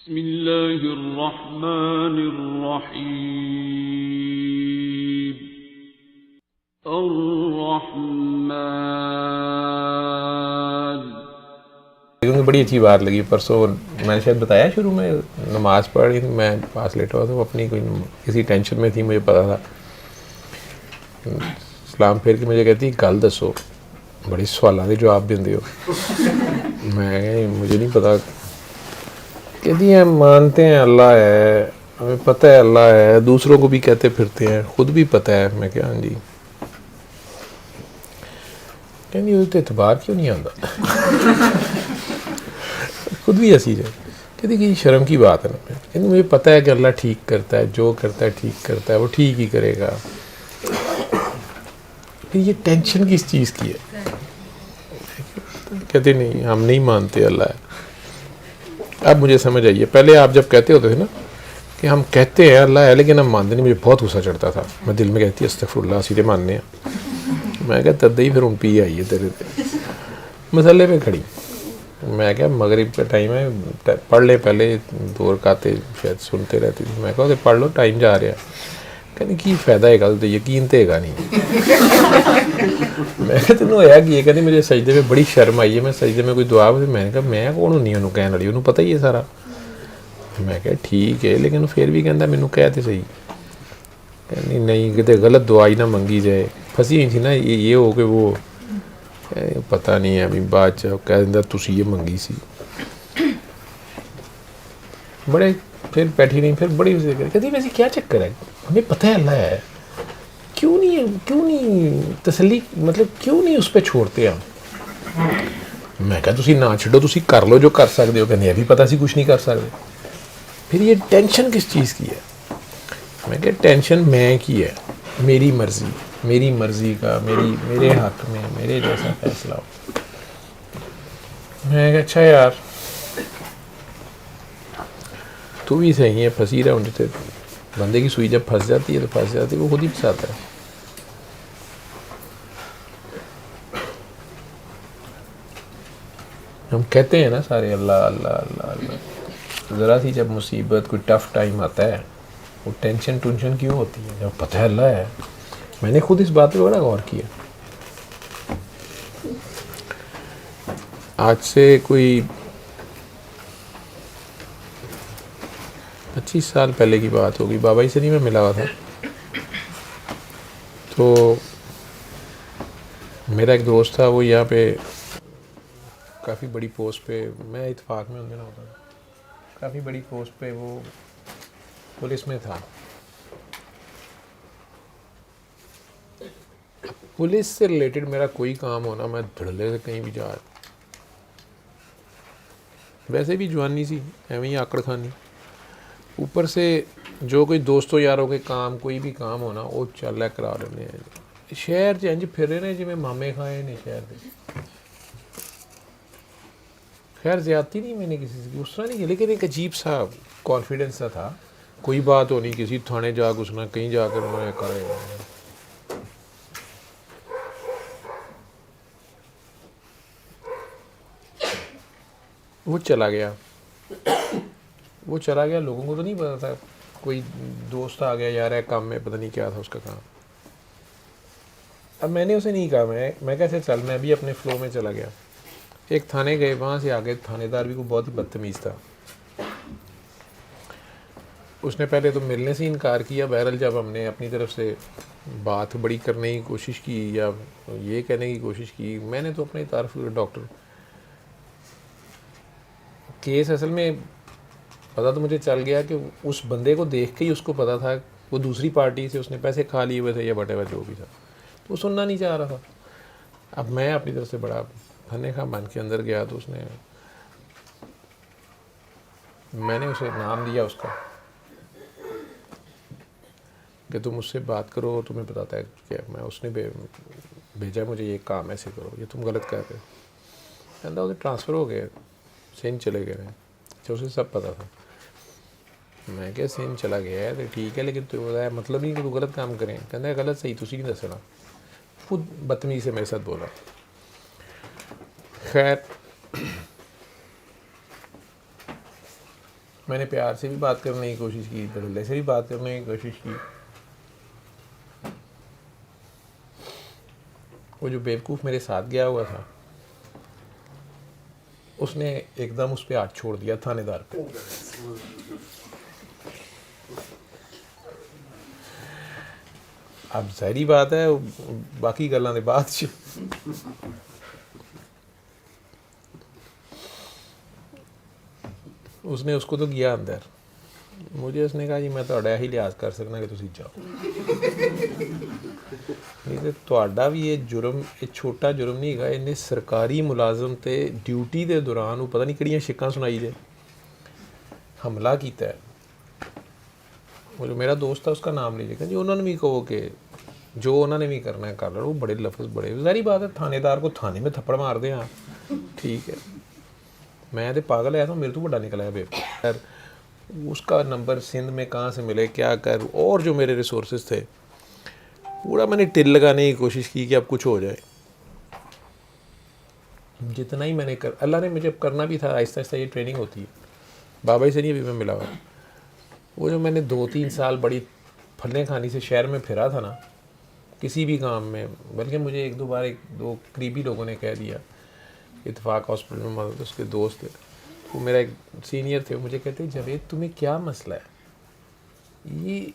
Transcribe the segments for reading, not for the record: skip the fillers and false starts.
بسم اللہ الرحمن الرحیم الرحمن. کیونکہ بڑی اچھی بات لگی. پرسوں میں نے شاید بتایا شروع میں نماز پڑھ رہی تھی, میں پاس لیٹا ہوا تھا, وہ اپنی کوئی کسی ٹینشن میں تھی, مجھے پتا تھا. سلام پھیر کے مجھے کہتی گل دسو, بڑی سوالوں کے جواب دیندے ہو. میں مجھے نہیں پتا. کہتی ہیں مانتے ہیں اللہ ہے, ہمیں پتہ ہے اللہ ہے, دوسروں کو بھی کہتے پھرتے ہیں, خود بھی پتہ ہے. میں کہا ہاں جی. کہنی وہ تو اعتبار کیوں نہیں آتا, خود بھی ہنسی جائے. کہتی کہ یہ شرم کی بات ہے نا. کہتی مجھے پتہ ہے کہ اللہ ٹھیک کرتا ہے, جو کرتا ہے ٹھیک کرتا ہے, وہ ٹھیک ہی کرے گا. پھر یہ ٹینشن کس چیز کی ہے؟ کہتے نہیں ہم نہیں مانتے اللہ ہے. اب مجھے سمجھ آئیے, پہلے آپ جب کہتے ہوتے تھے نا کہ ہم کہتے ہیں اللہ ہے لیکن ہم مانتے نہیں, مجھے بہت غصہ چڑھتا تھا. میں دل میں کہتی استغفر اللہ, سیدھے ماننے ہیں. میں کہا تد ہی پھر ان پی آئیے تیرے مسئلے پہ کھڑی. میں کہا مغرب کا ٹائم ہے, پڑھ لیں پہلے 2 رکعتیں شاید سنتے رہتی تھی. میں کہا کہ پڑھ لو, ٹائم جا رہا ہے. کہنے کی فائدہ ہے گل تو یقین تو ہے نہیں. میں کہا تینوں ہوا کی ہے؟ کہتے مجھے سجدے میں بڑی شرم آئی ہے, میں سجدے میں کوئی دعا ہوئی. میں نے کہا میں کون ہونی انہوں کہنے والی, انہوں پتہ ہی ہے سارا. میں کہا ٹھیک ہے لیکن پھر بھی کہتا مینوں کہہ تے صحیح. کہنی نہیں کتے غلط دعا ہی نہ منگی جائے. پھنسی ہوئی تھی نا, یہ ہو کہ وہ پتہ نہیں ہے. ابھی بعد چ کہہ دیندا تسی یہ منگی سی. بڑے پھر بیٹھی نہیں, پھر بڑی فکر کہتی ویسے کیا چکر ہے, ہمیں پتہ ہے اللہ ہے, کیوں نہیں تسلی, مطلب کیوں نہیں اس پہ چھوڑتے ہم. میں کہا تسی نہ چھڈو, تسی کر لو جو کر سکتے ہو. کہنے ابھی پتہ سی کچھ نہیں کر سکتے. پھر یہ ٹینشن کس چیز کی ہے؟ میں کہا ٹینشن میں کی ہے, میری مرضی کا میرے حق میں میرے جیسا فیصلہ ہو. میں کہا اچھا یار تو بھی صحیح ہے, پھنسی رہا ہوں. جیسے بندے کی سوئی جب پھنس جاتی ہے تو پھنس جاتی ہے, وہ خود ہی پھنساتا ہے. ہم کہتے ہیں نا سارے اللہ اللہ اللہ اللہ, ذرا سی جب مصیبت کوئی ٹف ٹائم آتا ہے وہ ٹینشن کیوں ہوتی ہے جب پتہ ہے اللہ ہے. میں نے خود اس بات پہ بڑا غور کیا. آج سے کوئی 25 سال پہلے کی بات ہوگی, بابا جی سے نہیں میں ملا ہوا تھا. تو میرا ایک دوست تھا, وہ یہاں پہ کافی بڑی پوسٹ پہ, میں اتفاق میں ہونا ہوتا تھا, کافی بڑی پوسٹ پہ وہ پولیس میں تھا. پولیس سے ریلیٹڈ میرا کوئی کام ہونا, میں دھڑلے سے کہیں بھی جا, ویسے بھی جوانی سی ایویں ہی آکڑ خانی, اوپر سے جو کوئی دوستوں یاروں کے کام, کوئی بھی کام ہونا وہ چل رہا کرا رہے ہیں. شہر چ انج پھر رہے ہیں جی میں مامے کھائے نے شہر کے. خیر زیادتی نہیں میں نے کسی سے کی, اس طرح نہیں کی, لیکن ایک عجیب سا کانفیڈنس سا تھا. کوئی بات ہونی, کسی تھانے جا گھسنا, کہیں جا کر انہوں نے کرے. وہ چلا گیا, لوگوں کو تو نہیں پتا تھا. کوئی دوست آ گیا یار ہے کام میں, پتہ نہیں کیا تھا اس کا کام. اب میں نے اسے نہیں کہا, میں کیسے چل, میں بھی اپنے فلو میں چلا گیا. ایک تھانے گئے, وہاں سے آگے تھانے دار بھی کو بہت ہی بدتمیز تھا. اس نے پہلے تو ملنے سے انکار کیا. بہرحال جب ہم نے اپنی طرف سے بات بڑی کرنے کی کوشش کی یا یہ کہنے کی کوشش کی, میں نے تو اپنی تعارف ڈاکٹر کیس اصل میں پتہ تو مجھے چل گیا کہ اس بندے کو دیکھ کے ہی اس کو پتا تھا وہ دوسری پارٹی سے اس نے پیسے کھا لیے ہوئے تھے یا بٹے ہوئے جو بھی تھا, تو وہ سننا نہیں چاہ رہا تھا. اب میں اپنی طرف سے بڑا کھانے کا بن کے اندر گیا, تو میں نے اسے نام دیا اس کا کہ تم اس سے بات کرو, تمہیں بتاتا ہے کہ میں, اس نے بھیجا مجھے یہ کام ایسے کرو, یہ تم غلط کر رہے. کہتا اسے ٹرانسفر ہو گئے, سین چلے گئے ہیں, تو اسے سب پتہ تھا. میں کہ سین چلا گیا ہے تو ٹھیک ہے, لیکن تو بتایا مطلب نہیں کہ تو غلط کام کریں. کہتا ہے غلط صحیح تسی نہیں دسنا. خود بدتمیزی سے میرے ساتھ بولا. خیر میں نے پیار سے بھی بات کرنے کی کوشش کی, دھڑلے سے بھی بات کرنے کی کوشش کی. وہ جو بیوقوف میرے ساتھ گیا ہوا تھا اس نے ایک دم اس پہ ہاتھ چھوڑ دیا, تھانے دار پہ. اب ظاہری بات ہے باقی گلاں دے بعد چ اس نے اس کو تو گیا اندر. مجھے اس نے کہا جی میں تہاڈا ہی لحاظ کر سکنا کہ تسی جاؤ, نہیں تے تہاڈا بھی یہ جرم یہ چھوٹا جرم نہیں ہے. انہیں سرکاری ملازم تے ڈیوٹی دے دوران وہ پتہ نہیں کہڑیاں شکاں سنائی دے حملہ کیتا ہے. وہ جو میرا دوست تھا اس کا نام لیجیے گا جی, انہوں نے بھی کہو کہ جو انہوں نے بھی کرنا ہے کر لو. وہ بڑے لفظ بڑے ظاہری بات ہے, تھانے دار کو تھانے میں تھپڑ مار دیں آپ, ٹھیک ہے. میں تو پاگل آیا تھا, میرے تو بڑا نکلا ہے بے. اس کا نمبر سندھ میں کہاں سے ملے کیا کر, اور جو میرے ریسورسز تھے پورا میں نے ٹل لگانے کی کوشش کی کہ اب کچھ ہو جائے. جتنا ہی میں نے اللہ نے مجھے کرنا بھی تھا. آہستہ آہستہ یہ ٹریننگ ہوتی ہے, بابا ہی سے نہیں ابھی میں ملا ہوا. وہ جو میں نے 2-3 سال بڑی پھلنے کھانی سے شہر میں پھرا تھا نا کسی بھی کام میں, بلکہ مجھے 1-2 بار 1-2 قریبی لوگوں نے کہہ دیا, اتفاق ہاسپٹل میں مدد اس کے دوست تھے, وہ میرا ایک سینئر تھے, مجھے کہتے جاوید تمہیں کیا مسئلہ ہے, یہ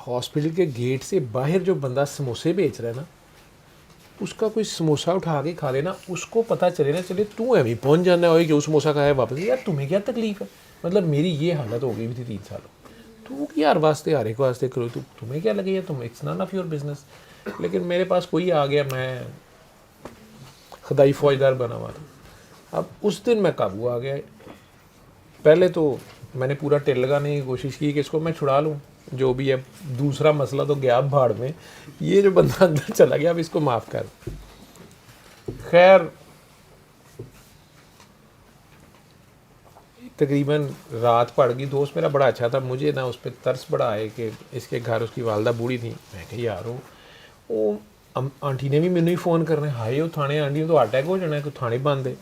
ہاسپٹل کے گیٹ سے باہر جو بندہ سموسے بیچ رہا ہے نا اس کا کوئی سموسہ اٹھا کے کھا لینا, اس کو پتہ چلے نا چلے تو ایویں پہنچ جانا ہے کہ وہ سموسہ کھایا واپس. یار تمہیں کیا تکلیف ہے, مطلب میری یہ حالت ہو گئی بھی تھی 3 سالوں. تو یار واسطے ہر ایک واسطے کرو, تو تمہیں کیا لگے, تم it's none of your business. لیکن میرے پاس کوئی آ گیا, میں خدائی فوجدار بنا ہوا تھا. اب اس دن میں قابو آ گیا. پہلے تو میں نے پورا ٹل لگانے کی کوشش کی کہ اس کو میں چھڑا لوں, جو بھی ہے. دوسرا مسئلہ تو گیا بھاڑ میں, یہ جو بندہ اندر چلا گیا اب اس کو معاف کر. خیر تقریباً رات پڑ گئی. دوست میرا بڑا اچھا تھا, مجھے نا اس پہ ترس بڑا آئے کہ اس کے گھر اس کی والدہ بوڑھی تھی. میں کہ یار وہ آنٹی نے بھی مینوں ہی فون کرنا ہے, ہائے وہ تھانے آنٹی تو اٹیک ہو جانا ہے, تو تھانے بند ہے.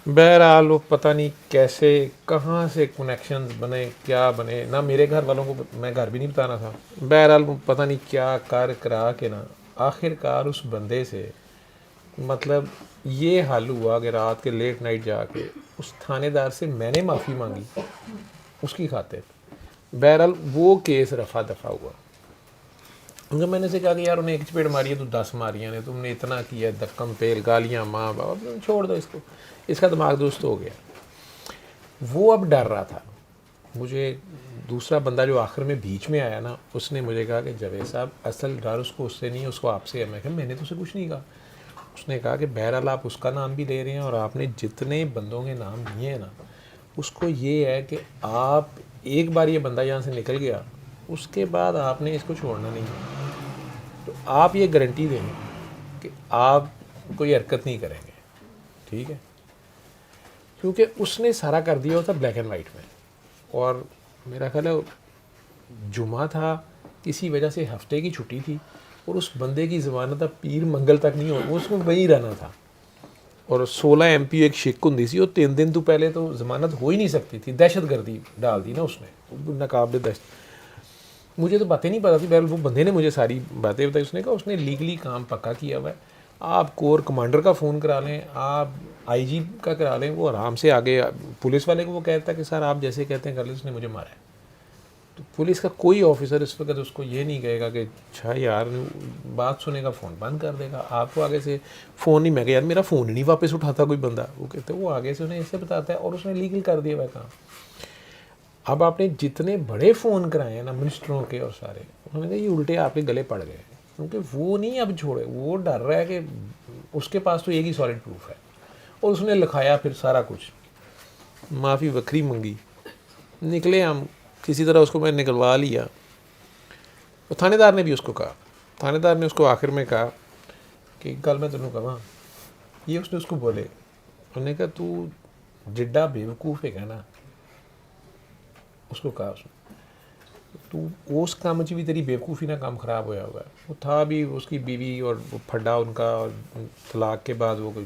بہرحال وہ پتہ نہیں کیسے کہاں سے کنیکشنز بنے کیا بنے, نہ میرے گھر والوں کو میں گھر بھی نہیں بتانا تھا. بہرحال وہ پتہ نہیں کیا کر کرا کے نا آخر کار اس بندے سے مطلب یہ حل ہوا کہ رات کے لیٹ نائٹ جا کے اس تھانے دار سے میں نے معافی مانگی اس کی خاطر. بہرحال وہ کیس رفع دفع ہوا. کیونکہ میں نے سے کہا کہ یار انہیں 1 چپیڑ ماری ہے تو 10 ماریاں نے, تم نے اتنا کیا ہے, دکم پیل گالیاں ماں باپ, چھوڑ دو اس کو, اس کا دماغ درست ہو گیا. وہ اب ڈر رہا تھا. مجھے دوسرا بندہ جو آخر میں بیچ میں آیا نا, اس نے مجھے کہا کہ جاوید صاحب اصل ڈر اس کو اس سے نہیں, اس کو آپ سے ہے. میں کہا میں نے تو اسے کچھ نہیں کہا. اس نے کہا کہ بہرحال آپ اس کا نام بھی لے رہے ہیں اور آپ نے جتنے بندوں کے نام لیے ہیں نا, اس کو یہ ہے کہ آپ ایک بار یہ بندہ یہاں سے نکل گیا اس کے بعد آپ نے اس کو چھوڑنا نہیں ہے. تو آپ یہ گارنٹی دیں کہ آپ کوئی حرکت نہیں کریں گے, ٹھیک ہے. کیونکہ اس نے سارا کر دیا ہوتا بلیک اینڈ وائٹ میں. اور میرا خیال ہے جمعہ تھا, کسی وجہ سے ہفتے کی چھٹی تھی, اور اس بندے کی ضمانت اب پیر منگل تک نہیں ہو, اس میں وہیں رہنا تھا. اور 16 MP ایک شک ہوں سی, اور 3 دن تو پہلے تو ضمانت ہو ہی نہیں سکتی تھی. دہشت گردی ڈال دی نا اس نے, نقابل دہشت. مجھے تو باتیں نہیں پتا تھی. بہرحال وہ بندے نے مجھے ساری باتیں بتائی. اس نے کہا اس نے لیگلی کام پکا کیا ہوا ہے, آپ کور کمانڈر کا فون کرا لیں, آپ IG کا کرا لیں, وہ آرام سے آگے پولیس والے کو وہ کہتا ہے کہ سر آپ جیسے کہتے ہیں کر لیں, اس نے مجھے مارا ہے. تو پولیس کا کوئی آفیسر اس وقت اس کو یہ نہیں کہے گا کہ اچھا یار بات سنے گا فون بند کر دے گا. آپ کو آگے سے فون نہیں, میں کہ یار میرا فون ہی نہیں واپس اٹھاتا کوئی بندہ. وہ کہتے ہیں وہ آگے سے انہیں ایسے بتاتا ہے, اور اس نے لیگل کر دیا ہوا کام. اب آپ نے جتنے بڑے فون کرائے ہیں نا منسٹروں کے اور سارے, انہوں نے کہا یہ الٹے آپ کے گلے پڑ گئے, کیونکہ وہ نہیں اب چھوڑے. وہ ڈر رہا ہے کہ اس کے پاس تو ایک ہی سالڈ پروف ہے. اور اس نے لکھایا پھر سارا کچھ, معافی وکری منگی, نکلے ہم کسی طرح. اس کو میں نکلوا لیا. اور تھانے دار نے بھی اس کو کہا, تھانے دار نے اس کو آخر میں کہا کہ کل میں تینوں کہاں, یہ اس نے اس کو بولے. انہوں نے کہا تو جڈا بیوقوف ہے نا, اس کو کہا اس نے, تو اس کام بھی تیری بیوقوفی نہ کام خراب ہویا ہوگا. وہ تھا بھی اس کی بیوی اور وہ پھڈا ان کا, اور طلاق کے بعد وہ کوئی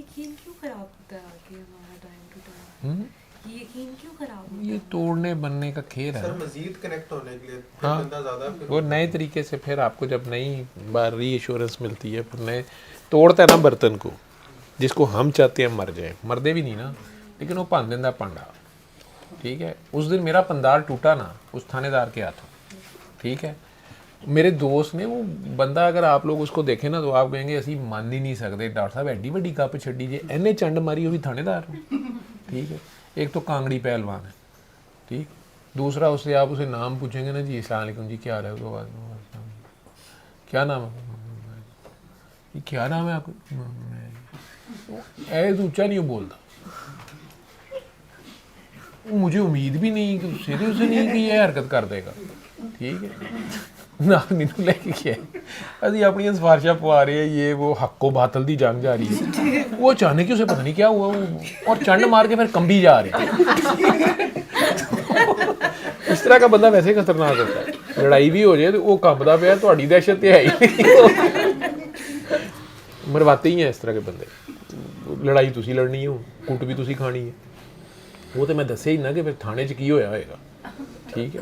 یقین کیوں خراب ہوتا ہے آگے ہمارا ٹائم ٹو ٹائم؟ یہ یقین کیوں خراب ہوتا ہے؟ یہ توڑنے بننے کا کھیل ہے. سر مزید کنیکٹ ہونے کے لیے ہاں بندہ زیادہ وہ نئے طریقے سے پھر آپ کو جب نئی بار ری ایشورنس ملتی ہے پھر نئے توڑتا ہے نا برتن کو جس کو ہم چاہتے ہیں مر جائے. مردے بھی نہیں نا لیکن وہ بھن دینا پانڈا. ٹھیک ہے. اس دن میرا پندار ٹوٹا نا اس تھانے دار کے ہاتھوں. ٹھیک ہے. میرے دوست نے وہ بندہ اگر آپ لوگ اس کو دیکھیں نا تو آپ کہیں گے اسی مان ہی نہیں سکتے ڈاکٹر صاحب ایڈی وڈی گپ چھڈی جی اینے چنڈ ماری وہ بھی تھانے دار. ٹھیک ہے. ایک تو کانگڑی پہلوان ہے. ٹھیک. دوسرا اس سے آپ اسے نام پوچھیں گے نا جی السلام علیکم جی کیا حال ہے کیا نام ہے کیا نام ہے آپ کو ایز اونچا نہیں بولتا. مجھے امید بھی نہیں کہ سیدھے اسے نہیں کہ یہ حرکت کر دے گا. ٹھیک ہے. نہیں لے کے کیا ابھی اپنی سفارشیں پوا رہے ہیں یہ وہ حق و باطل دی جنگ جاری ہے. وہ اچانک ہی اسے پتہ نہیں کیا ہوا وہ اور چنڈ مار کے پھر کمبی جا رہے ہیں. اس طرح کا بندہ ویسے خطرناک ہوتا ہے. لڑائی بھی ہو جائے تو وہ کمبدا پیا تھوڑی دہشت ہے ہی مرواتے ہی ہیں اس طرح کے بندے. لڑائی تسی لڑنی ہو کٹ بھی تسی کھانی ہے. وہ تو میں دسے ہی نا کہ پھر تھانے چ کی ہویا ہوئے گا. ٹھیک ہے.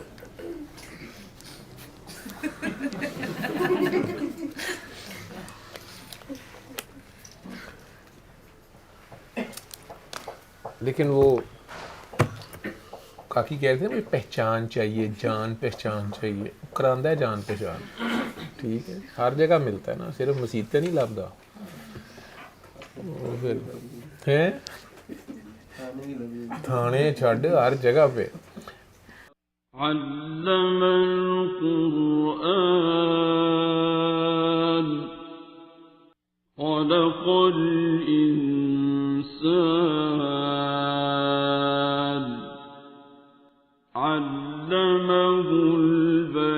لیکن وہ کاکی کہتے ہیں مجھے پہچان چاہیے جان پہچان چاہیے. کراندہ ہے جان پہچان. ٹھیک ہے. ہر جگہ ملتا ہے نا صرف مسیت نہیں لبدا. پھر ہیں تھانے چھڈ ہر جگہ پہ. علم القرآن خلق الإنسان علمه البيان